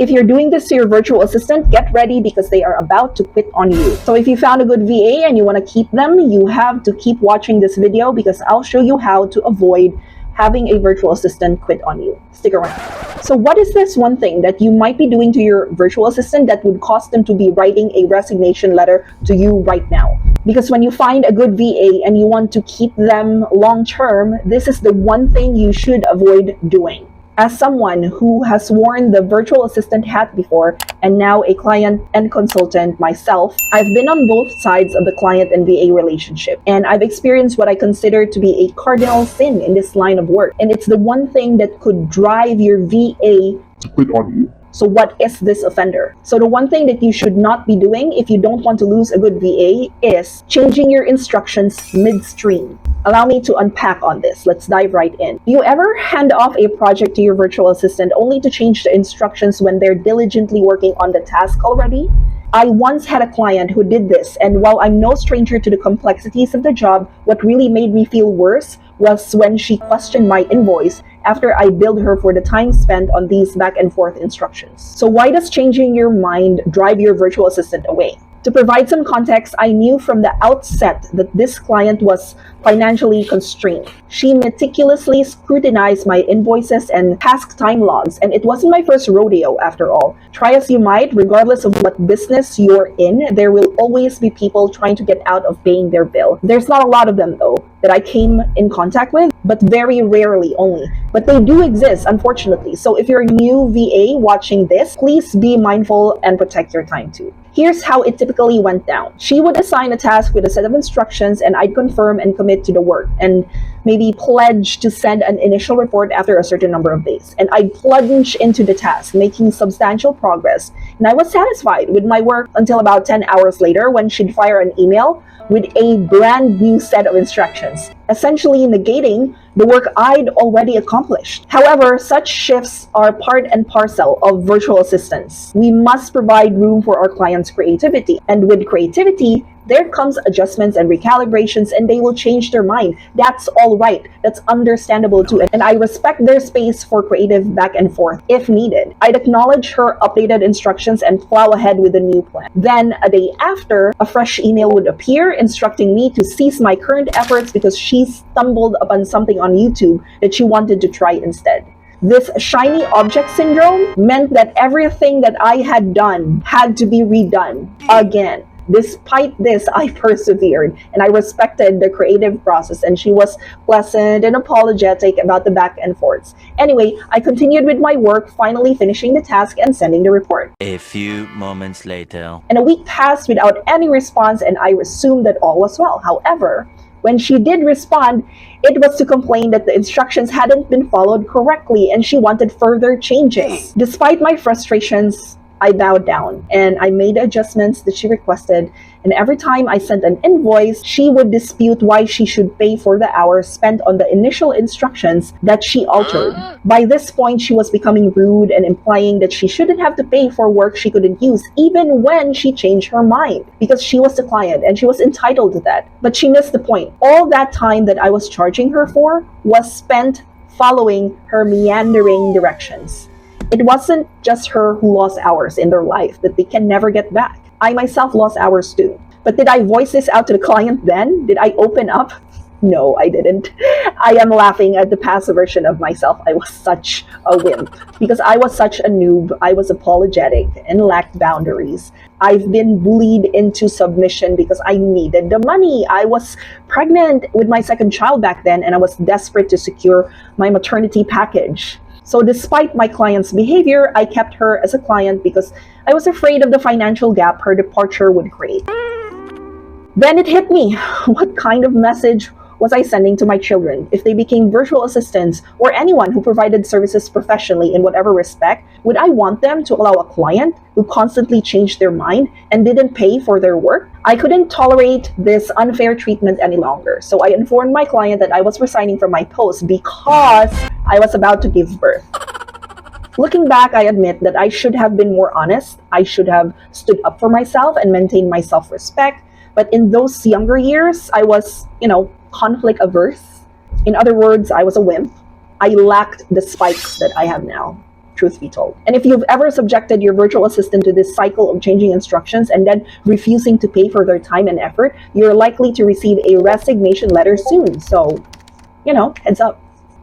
If you're doing this to your virtual assistant, get ready because they are about to quit on you. So if you found a good VA and you want to keep them, you have to keep watching this video because I'll show you how to avoid having a virtual assistant quit on you. Stick around. So what is this one thing that you might be doing to your virtual assistant that would cause them to be writing a resignation letter to you right now? Because when you find a good VA and you want to keep them long term, this is the one thing you should avoid doing. As someone who has worn the virtual assistant hat before and now a client and consultant myself, I've been on both sides of the client and VA relationship, and I've experienced what I consider to be a cardinal sin in this line of work, and it's the one thing that could drive your VA to quit on you. So what is this offender? So the one thing that you should not be doing if you don't want to lose a good VA is changing your instructions midstream. Allow me to unpack on this. Let's dive right in. Do you ever hand off a project to your virtual assistant only to change the instructions when they're diligently working on the task already? I once had a client who did this, and while I'm no stranger to the complexities of the job, what really made me feel worse was when she questioned my invoice after I billed her for the time spent on these back and forth instructions. So why does changing your mind drive your virtual assistant away? To provide some context, I knew from the outset that this client was financially constrained. She meticulously scrutinized my invoices and task time logs, and it wasn't my first rodeo after all. Try as you might, regardless of what business you're in, there will always be people trying to get out of paying their bill. There's not a lot of them though that I came in contact with, but very rarely only. But they do exist, unfortunately. So if you're a new VA watching this, please be mindful and protect your time too. Here's how it typically went down. She would assign a task with a set of instructions, and I'd confirm and commit to the work and maybe pledge to send an initial report after a certain number of days. And I'd plunge into the task, making substantial progress. And I was satisfied with my work until about 10 hours later when she'd fire an email with a brand new set of instructions, essentially negating the work I'd already accomplished. However, such shifts are part and parcel of virtual assistants. We must provide room for our clients' creativity, and with creativity, there comes adjustments and recalibrations, and they will change their mind. That's all right. That's understandable too. And I respect their space for creative back and forth if needed. I'd acknowledge her updated instructions and plow ahead with a new plan. Then a day after, a fresh email would appear instructing me to cease my current efforts because she stumbled upon something on YouTube that she wanted to try instead. This shiny object syndrome meant that everything that I had done had to be redone again. Despite this, I persevered and I respected the creative process, and she was pleasant and apologetic about the back and forths. Anyway, I continued with my work, finally finishing the task and sending the report. A few moments later. And a week passed without any response, and I assumed that all was well. However, when she did respond, it was to complain that the instructions hadn't been followed correctly and she wanted further changes. Despite my frustrations, I bowed down and I made adjustments that she requested, and every time I sent an invoice, she would dispute why she should pay for the hours spent on the initial instructions that she altered. By this point, she was becoming rude and implying that she shouldn't have to pay for work she couldn't use, even when she changed her mind, because she was the client and she was entitled to that. But she missed the point. All that time that I was charging her for was spent following her meandering directions. It wasn't just her who lost hours in their life that they can never get back. I myself lost hours too. But did I voice this out to the client then? Did I open up? No, I didn't. I am laughing at the past version of myself. I was such a wimp. Because I was such a noob, I was apologetic and lacked boundaries. I've been bullied into submission because I needed the money. I was pregnant with my second child back then, and I was desperate to secure my maternity package. So despite my client's behavior, I kept her as a client because I was afraid of the financial gap her departure would create. Then it hit me. What kind of message was I sending to my children? If they became virtual assistants or anyone who provided services professionally in whatever respect, would I want them to allow a client who constantly changed their mind and didn't pay for their work? I couldn't tolerate this unfair treatment any longer, so I informed my client that I was resigning from my post because I was about to give birth. Looking back, I admit that I should have been more honest. I should have stood up for myself and maintained my self-respect. But in those younger years, I was, conflict averse. In other words, I was a wimp. I lacked the spikes that I have now. truth be told. And if you've ever subjected your virtual assistant to this cycle of changing instructions and then refusing to pay for their time and effort, you're likely to receive a resignation letter soon. So, heads up.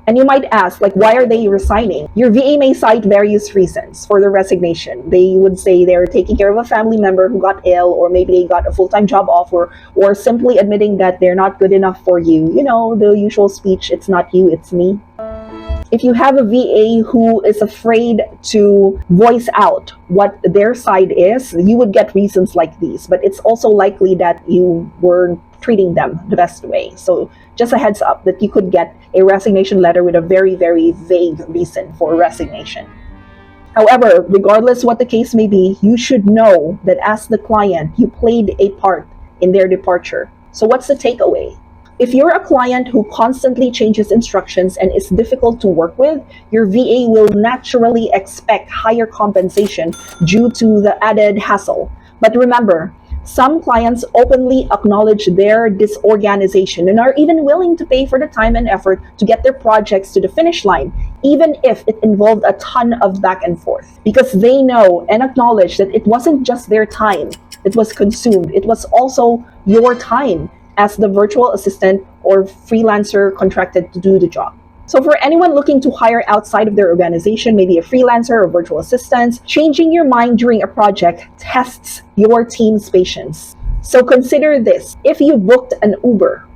And you might ask, why are they resigning? Your VA may cite various reasons for their resignation. They would say they're taking care of a family member who got ill, or maybe they got a full-time job offer, or simply admitting that they're not good enough for you. The usual speech, it's not you, it's me. If you have a VA who is afraid to voice out what their side is, you would get reasons like these. But it's also likely that you were treating them the best way. So just a heads up that you could get a resignation letter with a very, very vague reason for resignation. However, regardless what the case may be, you should know that as the client, you played a part in their departure. So what's the takeaway? If you're a client who constantly changes instructions and is difficult to work with, your VA will naturally expect higher compensation due to the added hassle. But remember, some clients openly acknowledge their disorganization and are even willing to pay for the time and effort to get their projects to the finish line, even if it involved a ton of back and forth. Because they know and acknowledge that it wasn't just their time that was consumed, it was also your time as the virtual assistant or freelancer contracted to do the job. So for anyone looking to hire outside of their organization, maybe a freelancer or virtual assistant, changing your mind during a project tests your team's patience. So consider this. If you booked an Uber,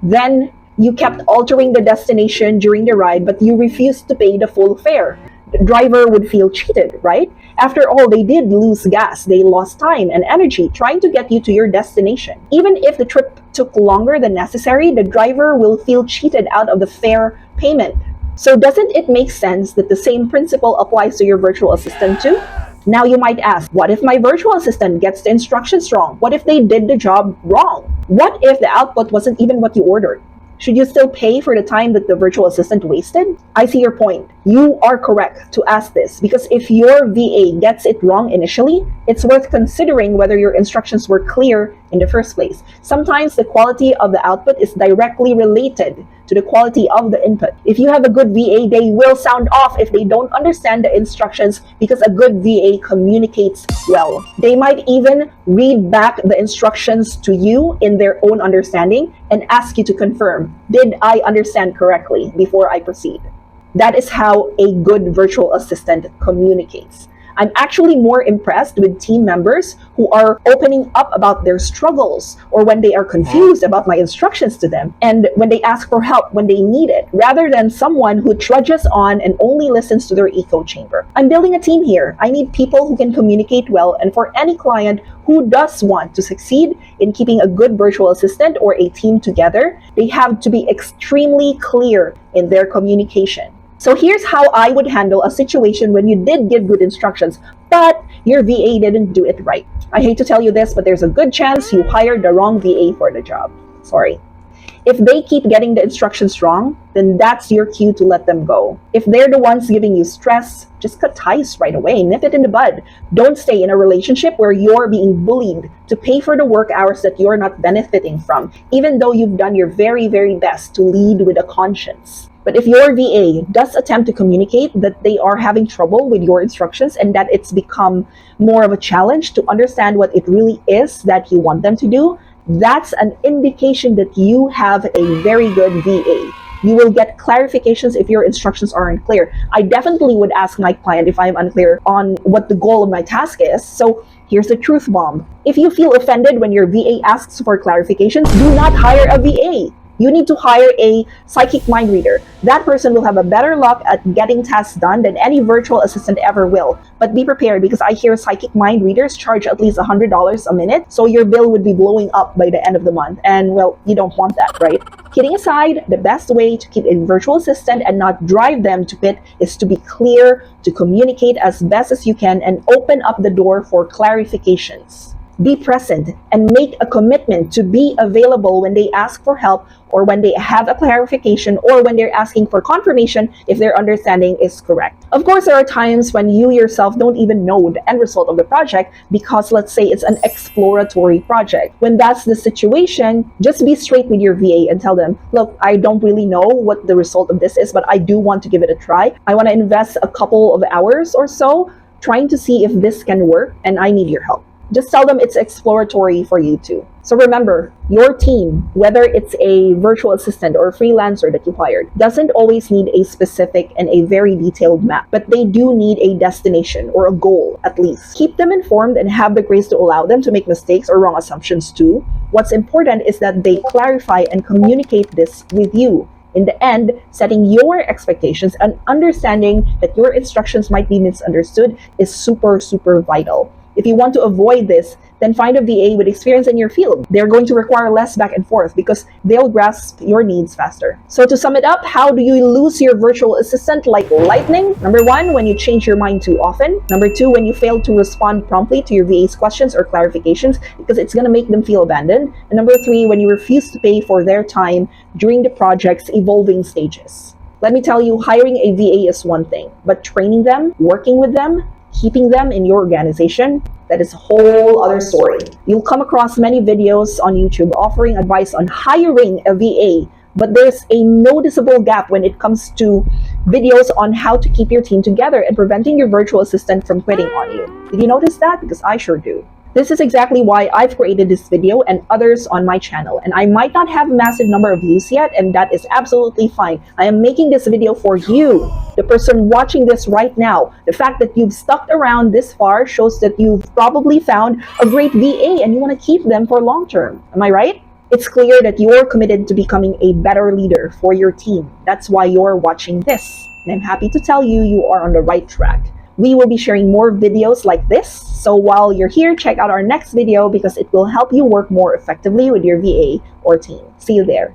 then you kept altering the destination during the ride, but you refused to pay the full fare. The driver would feel cheated, right? After all, they did lose gas. They lost time and energy trying to get you to your destination. Even if the trip took longer than necessary, the driver will feel cheated out of the fare payment. So doesn't it make sense that the same principle applies to your virtual assistant too? Now you might ask, what if my virtual assistant gets the instructions wrong? What if they did the job wrong? What if the output wasn't even what you ordered? Should you still pay for the time that the virtual assistant wasted? I see your point. You are correct to ask this, because if your VA gets it wrong initially, it's worth considering whether your instructions were clear in the first place. Sometimes the quality of the output is directly related to the quality of the input. If you have a good VA, they will sound off if they don't understand the instructions, because a good VA communicates well. They might even read back the instructions to you in their own understanding and ask you to confirm, did I understand correctly before I proceed? That is how a good virtual assistant communicates. I'm actually more impressed with team members who are opening up about their struggles, or when they are confused about my instructions to them, and when they ask for help when they need it, rather than someone who trudges on and only listens to their echo chamber. I'm building a team here. I need people who can communicate well, and for any client who does want to succeed in keeping a good virtual assistant or a team together, they have to be extremely clear in their communication. So here's how I would handle a situation when you did give good instructions, but your VA didn't do it right. I hate to tell you this, but there's a good chance you hired the wrong VA for the job. Sorry. If they keep getting the instructions wrong, then that's your cue to let them go. If they're the ones giving you stress, just cut ties right away, nip it in the bud. Don't stay in a relationship where you're being bullied to pay for the work hours that you're not benefiting from, even though you've done your very, very best to lead with a conscience. But if your VA does attempt to communicate that they are having trouble with your instructions and that it's become more of a challenge to understand what it really is that you want them to do, that's an indication that you have a very good VA. You will get clarifications if your instructions aren't clear. I definitely would ask my client if I'm unclear on what the goal of my task is. So here's the truth bomb. If you feel offended when your VA asks for clarifications, do not hire a VA. You need to hire a psychic mind reader. That person will have a better luck at getting tasks done than any virtual assistant ever will. But be prepared, because I hear psychic mind readers charge at least $100 a minute, so your bill would be blowing up by the end of the month. And well, you don't want that, right? Kidding aside, the best way to keep a virtual assistant and not drive them to quit is to be clear, to communicate as best as you can, and open up the door for clarifications. Be present and make a commitment to be available when they ask for help, or when they have a clarification, or when they're asking for confirmation if their understanding is correct. Of course, there are times when you yourself don't even know the end result of the project because, let's say, it's an exploratory project. When that's the situation, just be straight with your VA and tell them, look, I don't really know what the result of this is, but I do want to give it a try. I want to invest a couple of hours or so trying to see if this can work, and I need your help. Just tell them it's exploratory for you too. So remember, your team, whether it's a virtual assistant or a freelancer that you hired, doesn't always need a specific and a very detailed map, but they do need a destination or a goal at least. Keep them informed and have the grace to allow them to make mistakes or wrong assumptions too. What's important is that they clarify and communicate this with you. In the end, setting your expectations and understanding that your instructions might be misunderstood is super, super vital. If you want to avoid this, then find a VA with experience in your field. They're going to require less back and forth because they'll grasp your needs faster. So to sum it up, how do you lose your virtual assistant like lightning? Number 1, when you change your mind too often. Number 2, when you fail to respond promptly to your VA's questions or clarifications because it's going to make them feel abandoned. And number 3, when you refuse to pay for their time during the project's evolving stages. Let me tell you, hiring a VA is one thing, but training them, working with them, keeping them in your organization, that is a whole other story. You'll come across many videos on YouTube offering advice on hiring a VA, but there's a noticeable gap when it comes to videos on how to keep your team together and preventing your virtual assistant from quitting on you. Did you notice that? Because I sure do. This is exactly why I've created this video and others on my channel. And I might not have a massive number of views yet, and that is absolutely fine. I am making this video for you, the person watching this right now. The fact that you've stuck around this far shows that you've probably found a great VA and you want to keep them for long term. Am I right? It's clear that you're committed to becoming a better leader for your team. That's why you're watching this. And I'm happy to tell you, you are on the right track. We will be sharing more videos like this. So while you're here, check out our next video because it will help you work more effectively with your VA or team. See you there.